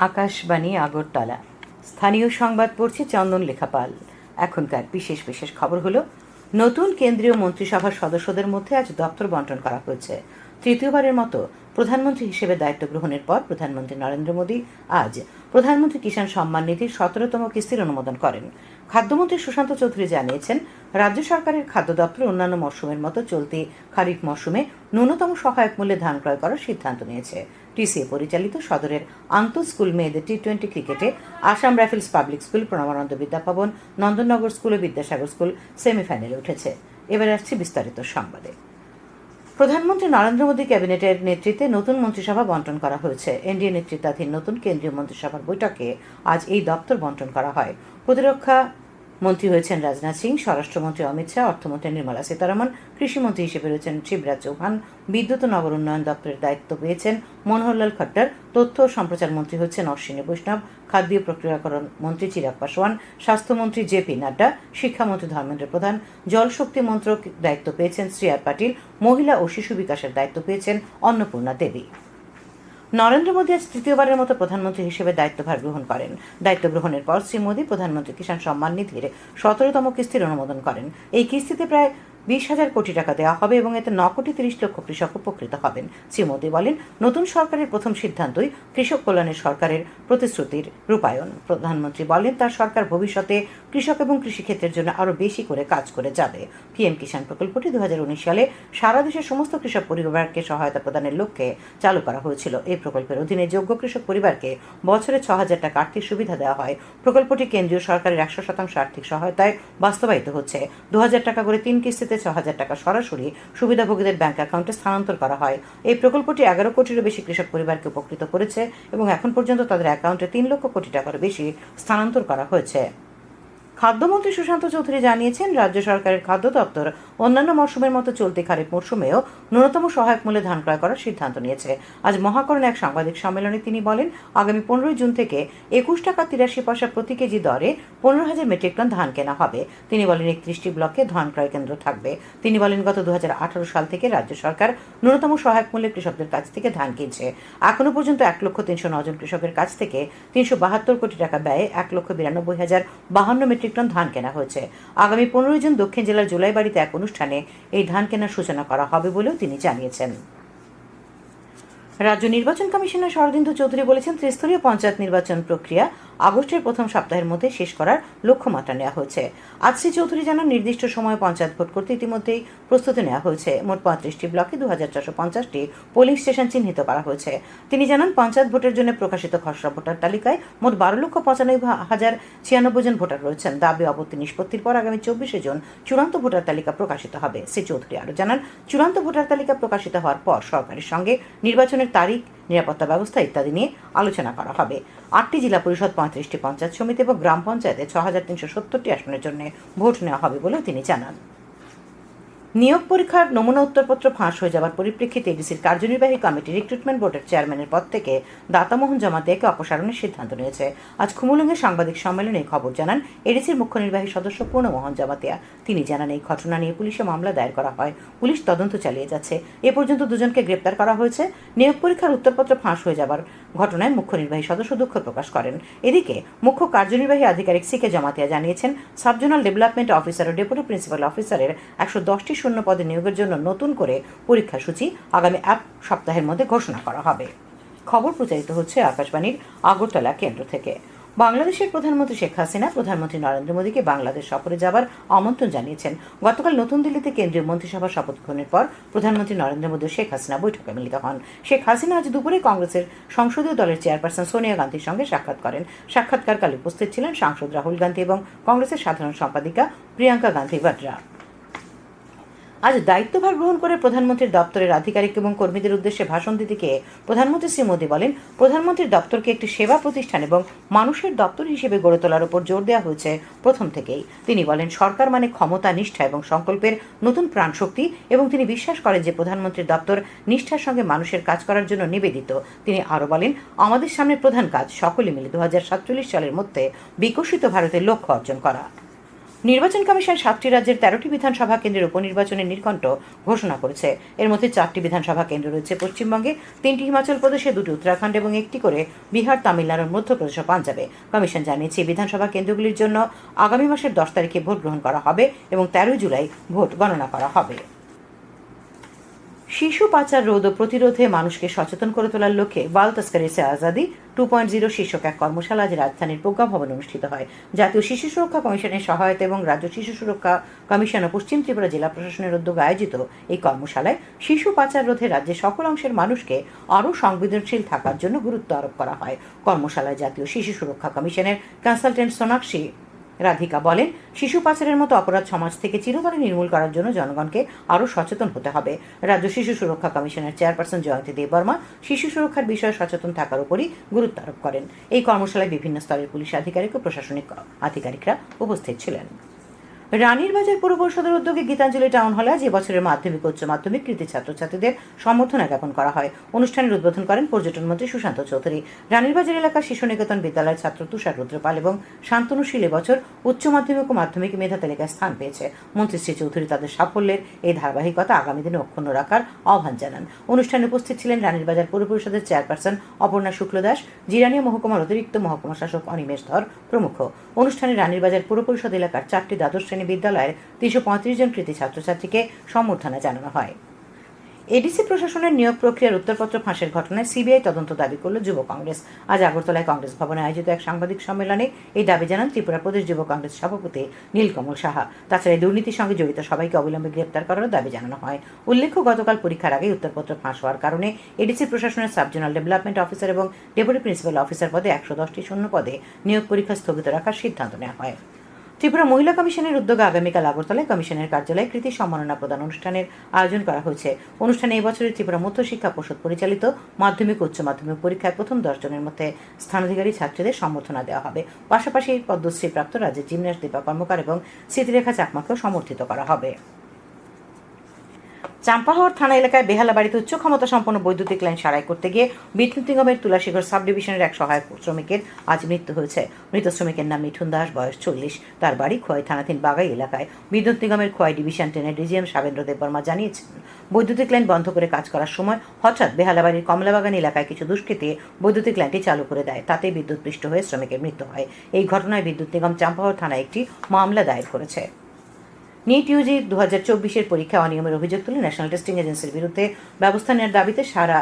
আকাশবাণী আগরতলা। স্থানীয় সংবাদ পড়ছে চন্দন লেখাপাল। এখনকার বিশেষ বিশেষ খবর হলো, নতুন কেন্দ্রীয় মন্ত্রিসভার সদস্যদের মধ্যে আজ দপ্তর বন্টন করা হয়েছে। তৃতীয়বারের মতো প্রধানমন্ত্রী হিসেবে দায়িত্ব গ্রহণের পর প্রধানমন্ত্রী নরেন্দ্র মোদী আজ প্রধানমন্ত্রী কিষাণ সম্মান নিধির 17তম কিস্তির অনুমোদন করেন। খাদ্যমন্ত্রী সুশান্ত চৌধুরী জানিয়েছেন, রাজ্য সরকারের খাদ্য দপ্তর অন্যান্য মরশুমের মতো চলতি খারিফ মরশুমে ন্যূনতম সহায়ক মূল্যে ধান ক্রয় করার সিদ্ধান্ত নিয়েছে। টিসিএ পরিচালিত সদরের আন্তঃ স্কুল মেয়েদের টি-20 ক্রিকেটে Assam Rifles public school, Pranabananda Vidyabhavan, Nandannagar school ও বিদ্যাসাগর স্কুল সেমিফাইনালে উঠেছে। এবার আসছে বিস্তারিত সংবাদে। প্রধানমন্ত্রী নরেন্দ্র মোদী ক্যাবিনেটের নেতৃত্বে নতুন মন্ত্রিসভা বন্টন করা হয়েছে। এনডিএ নেতৃত্বাধীন নতুন কেন্দ্রীয় মন্ত্রিসভার বৈঠকে আজ এই দপ্তর বন্টন করা হয়। প্রতিরক্ষা মন্ত্রী হয়েছেন রাজনাথ সিং, স্বরাষ্ট্রমন্ত্রী অমিত শাহ, অর্থমন্ত্রী নির্মলা সীতারমণ, কৃষিমন্ত্রী হিসেবে রয়েছেন শিবরাজ চৌহান, বিদ্যুৎ ও নগর উন্নয়ন দপ্তরের দায়িত্ব পেয়েছেন মনোহরলাল খট্টর, তথ্য ও সম্প্রচার মন্ত্রী হচ্ছেন অশ্বিনী বৈষ্ণব, খাদ্য প্রক্রিয়াকরণ মন্ত্রী চিরাগ পাসওয়ান, স্বাস্থ্যমন্ত্রী জেপি নাড্ডা, শিক্ষামন্ত্রী ধর্মেন্দ্র প্রধান, জলশক্তি মন্ত্রক দায়িত্ব পেয়েছেন শ্রী আর পাটিল, মহিলা ও শিশু বিকাশের দায়িত্ব পেয়েছেন অন্নপূর্ণা দেবী। নরেন্দ্র মোদী আজ তৃতীয়বারের মতো প্রধানমন্ত্রী হিসেবে দায়িত্বভার গ্রহণ করেন। দায়িত্ব গ্রহণের পর শ্রী মোদী প্রধানমন্ত্রী কিষাণ সম্মান নিধির 17তম কিস্তির অনুমোদন করেন। এই কিস্তিতে প্রায় 20,000 কোটি টাকা দেওয়া হবে এবং এতে 9,30,00,000 কৃষক উপকৃত হবেন। শ্রী মোদী বলেন, নতুন সরকারের প্রথম সিদ্ধান্তই কৃষক কল্যাণের সরকারের প্রতিশ্রুতির রূপায়ণ। প্রধানমন্ত্রী বলেন, তার সরকার ভবিষ্যতে কৃষক এবং কৃষিক্ষেত্রের জন্য আরও বেশি করে কাজ করে যাবে। পিএম কিষাণ প্রকল্পটি 2019 সালে সারা দেশের সমস্ত কৃষক পরিবারকে সহায়তা প্রদানের লক্ষ্যে চালু করা হয়েছিল। এই প্রকল্পের অধীনে যোগ্য কৃষক পরিবারকে বছরে 6,000 টাকা আর্থিক সুবিধা দেওয়া হয়। প্রকল্পটি কেন্দ্রীয় সরকারের 100% আর্থিক সহায়তায় বাস্তবায়িত হচ্ছে। 2,000 টাকা করে 3 কিস্তিতে 6,000 টাকা সরাসরি সুবিধাভোগীদের ব্যাংক অ্যাকাউন্টে স্থানান্তর করা হয়। এই প্রকল্পটি 11 কোটিরও বেশি কৃষক পরিবারকে উপকৃত করেছে এবং এখন পর্যন্ত তাদের অ্যাকাউন্টে 3 লক্ষ কোটি টাকার বেশি স্থানান্তর করা হয়েছে। খাদ্যমন্ত্রী সুশান্ত চৌধুরী জানিয়েছেন, রাজ্য সরকারের খাদ্য দপ্তর অন্যান্য মরশুমের মতো চলতি খারিফ মরশুমেও ন্যূনতম সহায়ক মূল্যে ধান ক্রয় করার সিদ্ধান্ত নিয়েছে। আজ মহাকরণে এক সাংবাদিক সম্মেলনে তিনি বলেন, আগামী 15 জুন থেকে 21 টাকা 83 পয়সা প্রতি কেজি দরে 15,000 মেট্রিক টন ধান কেনা হবে। তিনি বলেন, 31টি ব্লকে ধান ক্রয় কেন্দ্র থাকবে। তিনি বলেন, গত 2018 সাল থেকে রাজ্য সরকার ন্যূনতম সহায়ক মূল্যে কৃষকদের কাছ থেকে ধান কিনছে। এখনো পর্যন্ত 1,309 জন কৃষকের কাছ থেকে 372 কোটি টাকা ব্যয়ে 1,92,052 মেট্রিক টন ধান কেনা হয়েছে। আগামী 15 জুন দক্ষিণ জেলার জুলাইবাড়িতে এক অনুষ্ঠানে এই ধান কেনার সূচনা করা হবে বলেও তিনি জানিয়েছেন। রাজ্য নির্বাচন কমিশনার শরদিন্দু চৌধুরী বলেছেন, ত্রিস্তরীয় পঞ্চায়েত নির্বাচন প্রক্রিয়া আগস্টের প্রথম সপ্তাহের মধ্যে শেষ করার লক্ষ্যমাত্রা নেওয়া হয়েছে। আজ শ্রী চৌধুরী জানান, নির্দিষ্ট সময়ে পঞ্চায়েত ভোট করতে ইতিমধ্যেই প্রস্তুতি নেওয়া হয়েছে। মোট 35টি ব্লকে 2,450টি পোলিং স্টেশন চিহ্নিত করা হয়েছে। তিনি জানান, পঞ্চায়েত ভোটের জন্য প্রকাশিত খসড়া ভোটার তালিকায় মোট 12,95,096 জন ভোটার রয়েছেন। দাবি আপত্তি নিষ্পত্তির পর আগামী 24 জুন চূড়ান্ত ভোটার তালিকা প্রকাশিত হবে। শ্রী চৌধুরী আরও জানান, চূড়ান্ত ভোটার তালিকা প্রকাশিত হওয়ার পর সরকারের সঙ্গে নির্বাচনের তারিখ, নিরাপত্তা ব্যবস্থা ইত্যাদি নিয়ে আলোচনা করা হবে। 8টি জেলা পরিষদ, 35টি পঞ্চায়েত সমিতি এবং গ্রাম পঞ্চায়েতে 6,370টি আসনের জন্য ভোট নেওয়া হবে বলেও তিনি জানান। নিয়োগ পরীক্ষার নমুনা উত্তরপত্র ফাঁস হয়ে যাওয়ার পরিপ্রেক্ষিতে এডিসির কার্যনির্বাহী কমিটি রিক্রুটমেন্ট বোর্ডের চেয়ারম্যানের পদ থেকে দাতামোহন জমাতিয়াকে অপসারণের সিদ্ধান্ত নিয়েছে। আজ খুমুলুঙে সাংবাদিক সম্মেলনে এই খবর জানান এডিসির মুখ্য নির্বাহী সদস্য পূর্ণমোহন জমাতিয়া। তিনি জানান, এই ঘটনা নিয়ে পুলিশে মামলা দায়ের করা হয়। পুলিশ তদন্ত চালিয়ে যাচ্ছে। এ পর্যন্ত 2 জনকে গ্রেপ্তার করা হয়েছে। নিয়োগ পরীক্ষার উত্তরপত্র ফাঁস হয়ে যাবার ঘটনায় মুখ্য নির্বাহী সদস্য দুঃখ প্রকাশ করেন। এদিকে মুখ্য কার্যনির্বাহী আধিকারিক সিকে জমাতিয়া জানিয়েছেন, সাবজোনাল ডেভেলপমেন্ট অফিসার ও ডেপুটি প্রিন্সিপাল অফিসারের 110টি শূন্য পদে নিয়োগের জন্য নতুন করে পরীক্ষা সূচি আগামী 1 সপ্তাহের মধ্যে ঘোষণা করা হবে। খবর প্রচারিত হচ্ছে আকাশবাণীর আগরতলা কেন্দ্র থেকে। বাংলাদেশের প্রধানমন্ত্রী শেখ হাসিনা প্রধানমন্ত্রী নরেন্দ্র মোদীকে বাংলাদেশ সফরে যাবার আমন্ত্রণ জানিয়েছেন। গতকাল নতুন দিল্লিতে কেন্দ্রীয় মন্ত্রিসভার শপথ গ্রহণের পর প্রধানমন্ত্রী নরেন্দ্র মোদী ও শেখ হাসিনা বৈঠকে মিলিত হন। শেখ হাসিনা আজ দুপুরে কংগ্রেসের সংসদীয় দলের চেয়ারপারসন সোনিয়া গান্ধীর সঙ্গে সাক্ষাৎ করেন। সাক্ষাৎকারকালে উপস্থিত ছিলেন সাংসদ রাহুল গান্ধী এবং কংগ্রেসের সাধারণ সম্পাদিকা প্রিয়াঙ্কা গান্ধী বাড্রা। আজ দায়িত্বভার গ্রহণ করে প্রধানমন্ত্রীর দপ্তরের আধিকারিক এবং কর্মীদের উদ্দেশ্যে ভাষণ দিতে গিয়ে প্রধানমন্ত্রী শ্রী মোদী বলেন, প্রধানমন্ত্রীর দপ্তরকে একটি সেবা প্রতিষ্ঠান এবং মানুষের দপ্তর হিসেবে গড়ে তোলার উপর জোর দেওয়া হয়েছে প্রথম থেকেই। তিনি বলেন, সরকার মানে ক্ষমতা, নিষ্ঠা এবং সংকল্পের নতুন প্রাণশক্তি এবং তিনি বিশ্বাস করেন যে প্রধানমন্ত্রীর দপ্তর নিষ্ঠার সঙ্গে মানুষের কাজ করার জন্য নিবেদিত। তিনি আরও বলেন, আমাদের সামনে প্রধান কাজ সকলে মিলে 2047 সালের মধ্যে বিকশিত ভারতের লক্ষ্য অর্জন করা। নির্বাচন কমিশন 7টি রাজ্যের 13টি বিধানসভা কেন্দ্রের উপনির্বাচনের নির্ঘণ্ট ঘোষণা করেছে। এর মধ্যে 4টি বিধানসভা কেন্দ্র রয়েছে পশ্চিমবঙ্গে, 3টি হিমাচল প্রদেশে, 2টি উত্তরাখণ্ড এবং 1টি করে বিহার, তামিলনাড়ু, মধ্যপ্রদেশ ও পাঞ্জাবে। কমিশন জানিয়েছে বিধানসভা কেন্দ্রগুলির জন্য আগামী মাসের 10 তারিখে ভোট গ্রহণ করা হবে এবং 13 জুলাই ভোট গণনা করা হবে। শিশু পাচার রোধ ও প্রতিরোধে মানুষকে সচেতন করে তোলার লক্ষ্যে বাল তস্করি সে আজাদি 2.0 শীর্ষক এক কর্মশালা আজ রাজধানীর প্রজ্ঞা ভবনে অনুষ্ঠিত হয়। জাতীয় শিশু সুরক্ষা কমিশনের সহায়তা এবং রাজ্য শিশু সুরক্ষা কমিশন ও পশ্চিম ত্রিপুরা জেলা প্রশাসনের উদ্যোগে আয়োজিত এই কর্মশালায় শিশু পাচার রোধে রাজ্যের সকল অংশের মানুষকে আরও সংবেদনশীল থাকার জন্য গুরুত্ব আরোপ করা হয়। কর্মশালায় জাতীয় শিশু সুরক্ষা কমিশনের কনসালটেন্ট সোনাক্ষী রাধিকা বলেন, শিশু পাচারের মতো অপরাধ সমাজ থেকে চিরতরে নির্মূল করার জন্য জনগণকে আরও সচেতন হতে হবে। রাজ্য শিশু সুরক্ষা কমিশনের চেয়ারপারসন জয়ন্তী দেববর্মা শিশু সুরক্ষার বিষয়ে সচেতন থাকার উপরই গুরুত্ব আরোপ করেন। এই কর্মশালায় বিভিন্ন স্তরের পুলিশ আধিকারিক ও প্রশাসনিক আধিকারিকরা উপস্থিত ছিলেন। রানীর বাজার পৌর পরিষদের উদ্যোগে গীতাঞ্জলি টাউন হলে আজ এবছরের মাধ্যমিক উচ্চ মাধ্যমিক কৃতী ছাত্রছাত্রীদের সম্বর্ধনা জ্ঞাপন করা হয়। অনুষ্ঠানের উদ্বোধন করেন পর্যটন মন্ত্রী সুশান্ত চৌধুরী। রানীর বাজার এলাকার শিশু নিকেতন বিদ্যালয়ের ছাত্র তুষার রুদ্রপাল এবং শান্তনুশীল এবছর উচ্চ মাধ্যমিক ও মাধ্যমিক মেধা তালিকায় স্থান পেয়েছে। মন্ত্রী শ্রী চৌধুরী তাদের সাফল্যের এই ধারাবাহিকতা আগামী দিনে অক্ষুণ্ণ রাখার আহ্বান জানান। অনুষ্ঠানে উপস্থিত ছিলেন রানীর বাজার পৌর পরিষদের চেয়ারপারসন অপর্ণা শুক্লদাস, জিরানিয়া মহকুমার অতিরিক্ত মহকুমা শাসক অনিমেষ ধর প্রমুখ। অনুষ্ঠানে রানীর বাজার পৌর পরিষদ এলাকার 4টি দ্বাদশ বিদ্যালয়ের 335 জন কৃতী ছাত্রছাত্রীকে সম্বর্ধনা জানানো হয়। এডিসি প্রশাসনের নিয়োগ প্রক্রিয়ার উত্তরপত্র ফাঁসের ঘটনায় সিবিআই তদন্ত দাবি করল যুব কংগ্রেস। আজ আগরতলায় কংগ্রেস ভবনে আয়োজিত এক সাংবাদিক সম্মেলনে এই দাবি জানান ত্রিপুরা প্রদেশ যুব কংগ্রেস সভাপতি নীলকমল সাহা। তাছাড়া এই দুর্নীতির সঙ্গে জড়িত সবাইকে অবিলম্বে গ্রেপ্তার করারও দাবি জানানো হয়। উল্লেখ্য, গতকাল পরীক্ষার আগে উত্তরপত্র ফাঁস হওয়ার কারণে এডিসি প্রশাসনের সাবজোনাল ডেভেলপমেন্ট অফিসার এবং ডেপুটি প্রিন্সিপাল অফিসার পদে 110টি শূন্য পদে নিয়োগ পরীক্ষা স্থগিত রাখার সিদ্ধান্ত নেওয়া হয়। ত্রিপুরা মহিলা কমিশনের উদ্যোগে আগামীকাল আগরতলায় কমিশনের কার্যালয়ে কৃতী সম্মাননা প্রদান অনুষ্ঠানের আয়োজন করা হয়েছে। অনুষ্ঠানে এই বছরের ত্রিপুরা মধ্য শিক্ষা পর্ষদ পরিচালিত মাধ্যমিক উচ্চ মাধ্যমিক পরীক্ষায় প্রথম 10 জনের মধ্যে স্থানাধিকারী ছাত্রীদের সম্বর্ধনা দেওয়া হবে। পাশাপাশি পদ্মশ্রী প্রাপ্ত রাজ্যের জিমন্যাস্ট দীপা কর্মকার এবং স্মৃতিরেখা চাকমাকেও সমর্থিত করা হবে। চাম্পাহাওড় থানা এলাকায় বেহালা বাড়িতে উচ্চ ক্ষমতা সম্পন্ন বৈদ্যুতিক লাইন সারাই করতে গিয়ে বিদ্যুৎ নিগমের তুলাশীগড় সাব ডিভিশনের এক সহায়ক শ্রমিকের আজ মৃত্যু হয়েছে। মৃত শ্রমিকের নাম মিঠুন দাস, বয়স 40। তার বাড়ি খোয়াই থানাধীন বাগাই এলাকায়। বিদ্যুৎ নিগমের খোয়াই ডিভিশন 10-এর ডিজিএম সাবেন্দ্র দেববর্মা জানিয়েছেন, বৈদ্যুতিক লাইন বন্ধ করে কাজ করার সময় হঠাৎ বেহালা বাড়ির কমলাবাগান এলাকায় কিছু দুষ্কৃতী বৈদ্যুতিক লাইনটি চালু করে দেয়। তাতে বিদ্যুৎ পৃষ্ঠ হয়ে শ্রমিকের মৃত্যু হয়। এই ঘটনায় বিদ্যুৎ নিগম চাম্পাহাওড় থানায় একটি মামলা দায়ের করেছে। নিট ইউজি 2024-এর পরীক্ষা অনিয়মের অভিযোগ তুলে ন্যাশনাল টেস্টিং এজেন্সির বিরুদ্ধে ব্যবস্থা নেওয়ার দাবিতে সারা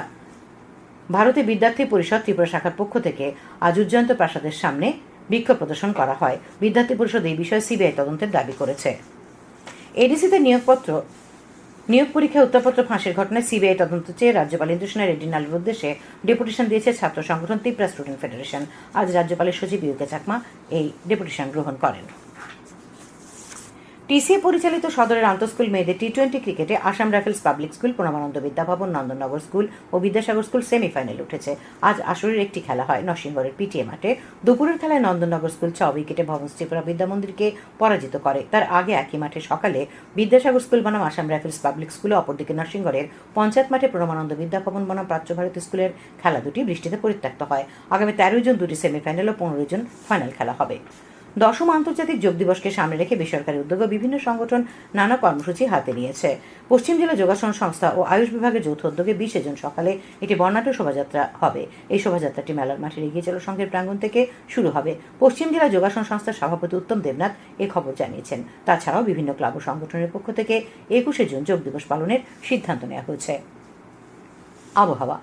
ভারতে বিদ্যার্থী পরিষদ ত্রিপুরা শাখার পক্ষ থেকে আজ উজ্জয়ন্ত প্রাসাদের সামনে বিক্ষোভ প্রদর্শন করা হয়। বিদ্যার্থী পরিষদ এই বিষয়ে সিবিআই তদন্তের দাবি করেছে। এডিসিতে নিয়োগ পরীক্ষায় উত্তরপত্র ফাঁসের ঘটনায় সিবিআই তদন্ত চেয়ে রাজ্যপাল ইন্দ্রসেনা রেড্ডি নালের উদ্দেশ্যে ডেপুটেশন দিয়েছে ছাত্র সংগঠন ত্রিপুরা স্টুডেন্ট ফেডারেশন। আজ রাজ্যপালের সচিব ইউকে চাকমা এই ডেপুটেশন গ্রহণ করেন। টিসিএ পরিচালিত সদরের আন্তঃস্কুল মেয়েদের টি20 ক্রিকেটে Assam Rifles public school, Pranabananda Vidyabhavan, Nandannagar school ও বিদ্যাসাগর স্কুল সেমিফাইনালে উঠেছে। আজ আসরের একটি খেলা হয় নরসিংগড়ের পিটিএ মাঠে। দুপুরের খেলায় নন্দননগর স্কুল 6 উইকেটে ভবন ত্রিপুরা বিদ্যামন্দিরকে পরাজিত করে। তার আগে একই মাঠে সকালে বিদ্যাসাগর স্কুল বনাম আসাম রাইফেলস পাবলিক স্কুলে, অপরদিকে নরসিংগড়ের পঞ্চায়েত মাঠে প্রণবানন্দ বিদ্যাভবন বনাম প্রাচ্য ভারতী স্কুলের খেলা দুটি বৃষ্টিতে পরিত্যক্ত হয়। আগামী 13 জুন দুটি সেমিফাইনাল ও 15 জুন ফাইনাল খেলা হবে। 10ম আন্তর্জাতিক যোগ দিবসকে সামনে রেখে বেসরকারি উদ্যোগে বিভিন্ন সংগঠন নানা কর্মসূচি হাতে নিয়েছে। পশ্চিম জেলা যোগাসন সংস্থা ও আয়ুষ বিভাগের যৌথ উদ্যোগে 20 জুন সকালে একটি বর্ণাঢ্য শোভাযাত্রা হবে। এই শোভাযাত্রাটি মেলার মাঠের এগিয়ে চলো সংঘের প্রাঙ্গণ থেকে শুরু হবে। পশ্চিম জেলা যোগাসন সংস্থার সভাপতি উত্তম দেবনাথ এ খবর জানিয়েছেন। তাছাড়াও বিভিন্ন ক্লাব ও সংগঠনের পক্ষ থেকে 21শে জুন যোগ দিবস পালনের সিদ্ধান্ত নেওয়া হয়েছে। আবহাওয়া।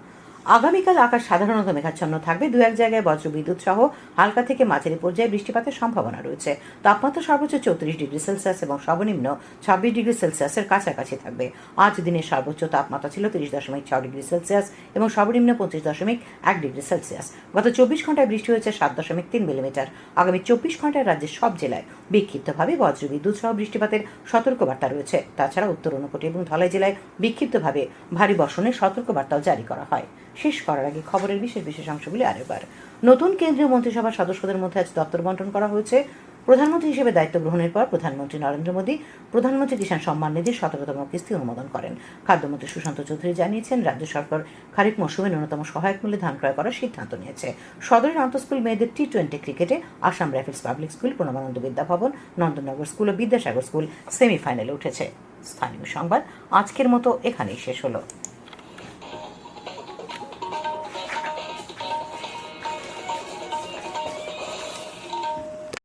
আগামীকাল আকাশ সাধারণত মেঘাচ্ছন্ন থাকবে। 2-1 জায়গায় বজ্রবিদ্যুৎ সহ হালকা থেকে মাঝারি পর্যায়ে বৃষ্টিপাতের সম্ভাবনা রয়েছে। তাপমাত্রা সর্বোচ্চ 34 ডিগ্রি সেলসিয়াস এবং সর্বনিম্ন 26 ডিগ্রি সেলসিয়াসের কাছাকাছি থাকবে। আজ দিনের সর্বোচ্চ তাপমাত্রা ছিল 30.6 ডিগ্রি সেলসিয়াস এবং সর্বনিম্ন 25.1 ডিগ্রি সেলসিয়াস। গত 24 ঘন্টায় বৃষ্টি হয়েছে 7.3 মিলিমিটার। আগামী 24 ঘন্টায় রাজ্যের সব জেলায় বিক্ষিপ্তভাবে বজ্রবিদ্যুৎ সহ বৃষ্টিপাতের সতর্কবার্তা রয়েছে। তাছাড়া উত্তর ঊনকোটি এবং ধলাই জেলায় বিক্ষিপ্তভাবে ভারী বর্ষণের সতর্কবার্তাও জারি করা হয়। শেষ করার আগে খবরের বিশেষ অংশগুলি আরেকবার। নতুন কেন্দ্রীয় মন্ত্রিসভার সদস্যদের মধ্যে আজ দপ্তর বন্টন করা হয়েছে। প্রধানমন্ত্রী হিসেবে দায়িত্ব গ্রহণের পর প্রধানমন্ত্রী নরেন্দ্র মোদী প্রধানমন্ত্রী কিষাণ সম্মান নিধির 17তম কিস্তি অনুমোদন করেন। খাদ্যমন্ত্রী সুশান্ত চৌধুরী জানিয়েছেন, রাজ্য সরকার খারিফ মৌসুমে ন্যূনতম সহায়ক মূল্যে ধান ক্রয় করার সিদ্ধান্ত নিয়েছে। সদরের আন্তঃস্কুল মেয়েদের টি-20 ক্রিকেটে Assam Rifles public school, Pranabananda Vidyabhavan, Nandannagar school ও বিদ্যাসাগর স্কুল সেমিফাইনালে উঠেছে। স্থানীয় সংবাদ আজকের মতো এখানেই শেষ হলো।